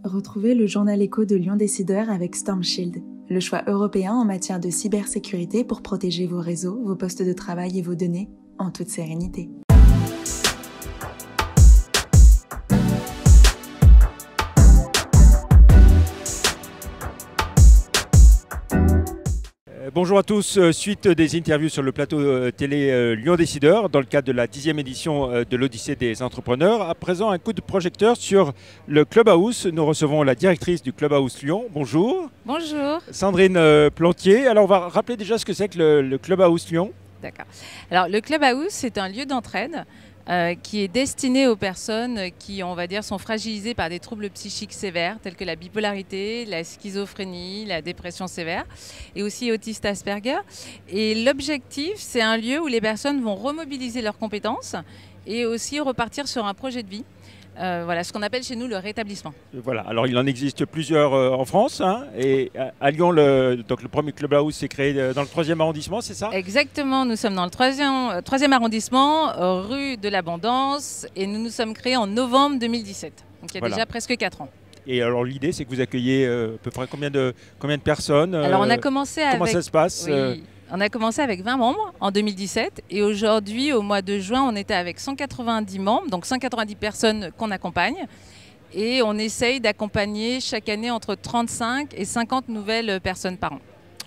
Retrouvez le journal écho de Lyon Décideur avec Storm Shield, le choix européen en matière de cybersécurité pour protéger vos réseaux, vos postes de travail et vos données en toute sérénité. Bonjour à tous, suite des interviews sur le plateau télé Lyon Décideur dans le cadre de la 10e édition de l'Odyssée des entrepreneurs. À présent, un coup de projecteur sur le Clubhouse. Nous recevons la directrice du Clubhouse Lyon. Bonjour. Bonjour. Sandrine Plantier. Alors on va rappeler déjà ce que c'est que le Clubhouse Lyon. D'accord. Alors le Clubhouse, c'est un lieu d'entraide qui est destiné aux personnes qui, on va dire, sont fragilisées par des troubles psychiques sévères tels que la bipolarité, la schizophrénie, la dépression sévère et aussi autiste Asperger. Et l'objectif, c'est un lieu où les personnes vont remobiliser leurs compétences et aussi repartir sur un projet de vie. Voilà ce qu'on appelle chez nous le rétablissement. Voilà, alors il en existe plusieurs en France, hein, et à Lyon, donc le premier Clubhouse s'est créé dans le 3e arrondissement, c'est ça? Exactement, nous sommes dans le 3e arrondissement, rue de l'Abondance, et nous nous sommes créés en novembre 2017, donc il y a déjà presque 4 ans. Et alors l'idée, c'est que vous accueillez à peu près combien de personnes? Alors on a commencé avec... Comment ça se passe? Oui. On a commencé avec 20 membres en 2017 et aujourd'hui, au mois de juin, on était avec 190 membres, donc 190 personnes qu'on accompagne. Et on essaye d'accompagner chaque année entre 35 et 50 nouvelles personnes par an.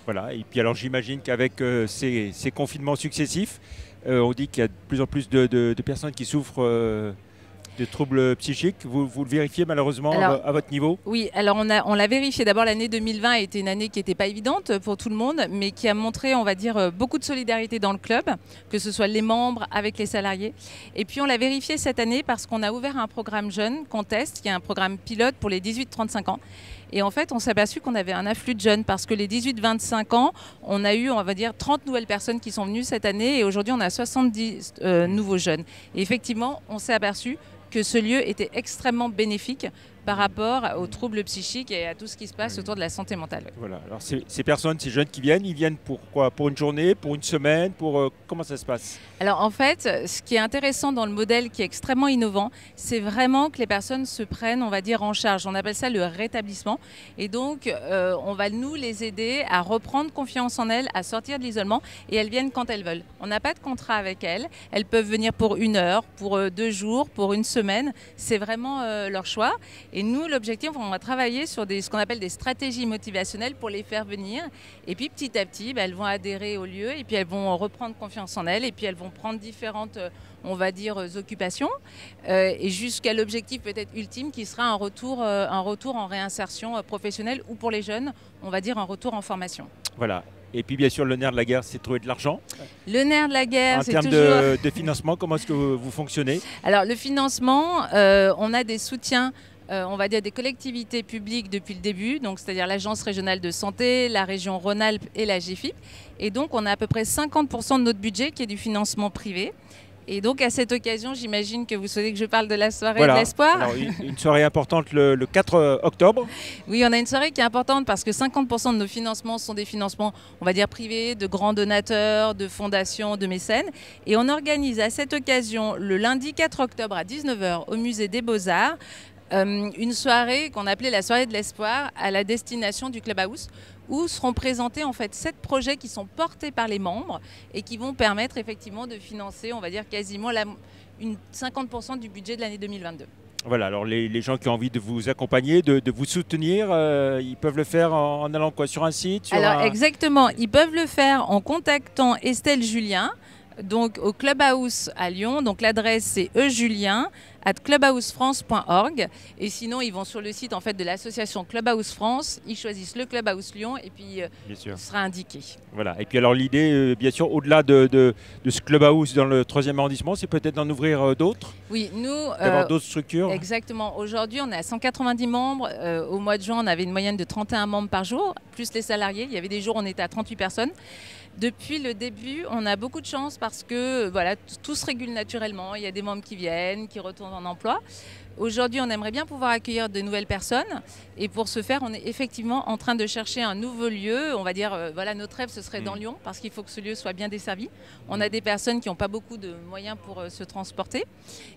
Voilà, et puis alors j'imagine qu'avec ces confinements successifs, on dit qu'il y a de plus en plus de personnes qui souffrent de troubles psychiques. Vous le vérifiez malheureusement à votre niveau? Oui, alors on l'a vérifié. D'abord, l'année 2020 a été une année qui n'était pas évidente pour tout le monde, mais qui a montré, on va dire, beaucoup de solidarité dans le club, que ce soit les membres avec les salariés. Et puis on l'a vérifié cette année parce qu'on a ouvert un programme jeune qu'on teste, qui est un programme pilote pour les 18-35 ans. Et en fait, on s'est aperçu qu'on avait un afflux de jeunes parce que les 18-25 ans, on a eu, on va dire, 30 nouvelles personnes qui sont venues cette année et aujourd'hui, on a 70 nouveaux jeunes. Et effectivement, on s'est aperçu que ce lieu était extrêmement bénéfique par rapport aux troubles psychiques et à tout ce qui se passe autour de la santé mentale. Voilà. Alors ces personnes, ces jeunes qui viennent, ils viennent pour quoi? Pour une journée, pour une semaine, comment ça se passe? Alors en fait, ce qui est intéressant dans le modèle qui est extrêmement innovant, c'est vraiment que les personnes se prennent, on va dire, en charge. On appelle ça le rétablissement. Et donc, on va nous les aider à reprendre confiance en elles, à sortir de l'isolement et elles viennent quand elles veulent. On n'a pas de contrat avec elles. Elles peuvent venir pour 1 heure, pour 2 jours, pour 1 semaine. C'est vraiment leur choix. Et nous, l'objectif, on va travailler sur ce qu'on appelle des stratégies motivationnelles pour les faire venir. Et puis petit à petit, elles vont adhérer au lieu et puis elles vont reprendre confiance en elles et puis elles vont prendre différentes, on va dire, occupations. Et jusqu'à l'objectif peut-être ultime qui sera un retour en réinsertion professionnelle ou pour les jeunes, on va dire un retour en formation. Voilà. Et puis bien sûr, le nerf de la guerre, c'est de trouver de l'argent. Le nerf de la guerre, c'est toujours... En termes de financement, comment est-ce que vous fonctionnez? Alors le financement, on a des soutiens, on va dire des collectivités publiques depuis le début, donc c'est-à-dire l'Agence régionale de santé, la région Rhône-Alpes et la GFIP. Et donc on a à peu près 50% de notre budget qui est du financement privé. Et donc à cette occasion, j'imagine que vous souhaitez que je parle de la soirée de l'espoir. Alors, une soirée importante le 4 octobre. Oui, on a une soirée qui est importante parce que 50% de nos financements sont des financements, on va dire, privés, de grands donateurs, de fondations, de mécènes. Et on organise à cette occasion, le lundi 4 octobre à 19 h au Musée des Beaux-Arts, une soirée qu'on appelait la soirée de l'espoir à la destination du Clubhouse, où seront présentés en fait 7 projets qui sont portés par les membres et qui vont permettre effectivement de financer, on va dire, quasiment 50% du budget de l'année 2022. Voilà, alors les gens qui ont envie de vous accompagner, de vous soutenir, ils peuvent le faire en allant quoi, sur un site? Exactement, ils peuvent le faire en contactant Estelle Julien, donc au Clubhouse à Lyon. Donc l'adresse c'est eugulien@clubhousefrance.org et sinon ils vont sur le site en fait de l'association Clubhouse France, ils choisissent le Clubhouse Lyon et puis il sera indiqué. Voilà, et puis alors l'idée bien sûr au-delà de ce Clubhouse dans le 3e arrondissement, c'est peut-être d'en ouvrir d'autres? Oui, nous... d'avoir d'autres structures? Exactement, aujourd'hui on est à 190 membres, au mois de juin on avait une moyenne de 31 membres par jour, plus les salariés, il y avait des jours où on était à 38 personnes. Depuis le début, on a beaucoup de chance parce que voilà, tout se régule naturellement. Il y a des membres qui viennent, qui retournent en emploi. Aujourd'hui, on aimerait bien pouvoir accueillir de nouvelles personnes et pour ce faire, on est effectivement en train de chercher un nouveau lieu. On va dire, voilà, notre rêve, ce serait dans Lyon parce qu'il faut que ce lieu soit bien desservi. On a des personnes qui n'ont pas beaucoup de moyens pour se transporter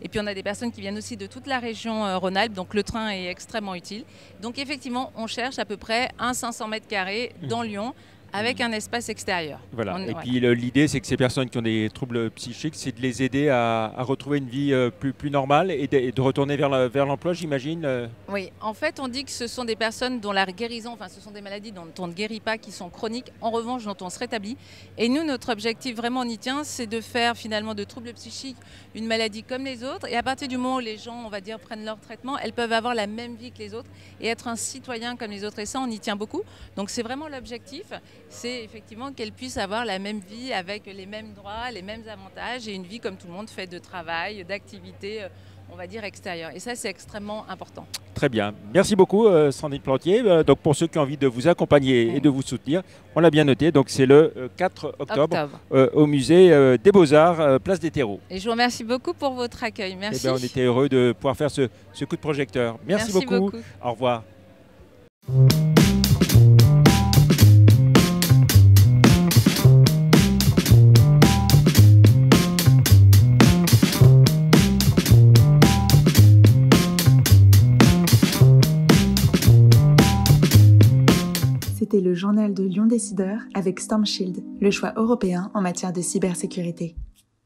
et puis on a des personnes qui viennent aussi de toute la région Rhône-Alpes, donc le train est extrêmement utile. Donc effectivement, on cherche à peu près un 500 mètres carrés dans Lyon, avec un espace extérieur. Voilà. Puis l'idée, c'est que ces personnes qui ont des troubles psychiques, c'est de les aider à retrouver une vie plus normale et de retourner vers l'emploi, j'imagine. Oui, en fait, on dit que ce sont des personnes dont la guérison, enfin, ce sont des maladies dont on ne guérit pas, qui sont chroniques, en revanche, dont on se rétablit. Et nous, notre objectif, vraiment, on y tient, c'est de faire finalement de troubles psychiques une maladie comme les autres. Et à partir du moment où les gens, on va dire, prennent leur traitement, elles peuvent avoir la même vie que les autres et être un citoyen comme les autres. Et ça, on y tient beaucoup. Donc, c'est vraiment l'objectif. C'est effectivement qu'elles puissent avoir la même vie avec les mêmes droits, les mêmes avantages et une vie comme tout le monde fait de travail, d'activités, on va dire extérieures. Et ça, c'est extrêmement important. Très bien. Merci beaucoup, Sandrine Plantier. Donc, pour ceux qui ont envie de vous accompagner et de vous soutenir, on l'a bien noté. Donc, c'est le 4 octobre. Au musée des Beaux-Arts, place des Terreaux. Et je vous remercie beaucoup pour votre accueil. Merci. Eh bien, on était heureux de pouvoir faire ce coup de projecteur. Merci beaucoup. Au revoir. C'était le journal de Lyon Décideur avec Storm Shield, le choix européen en matière de cybersécurité.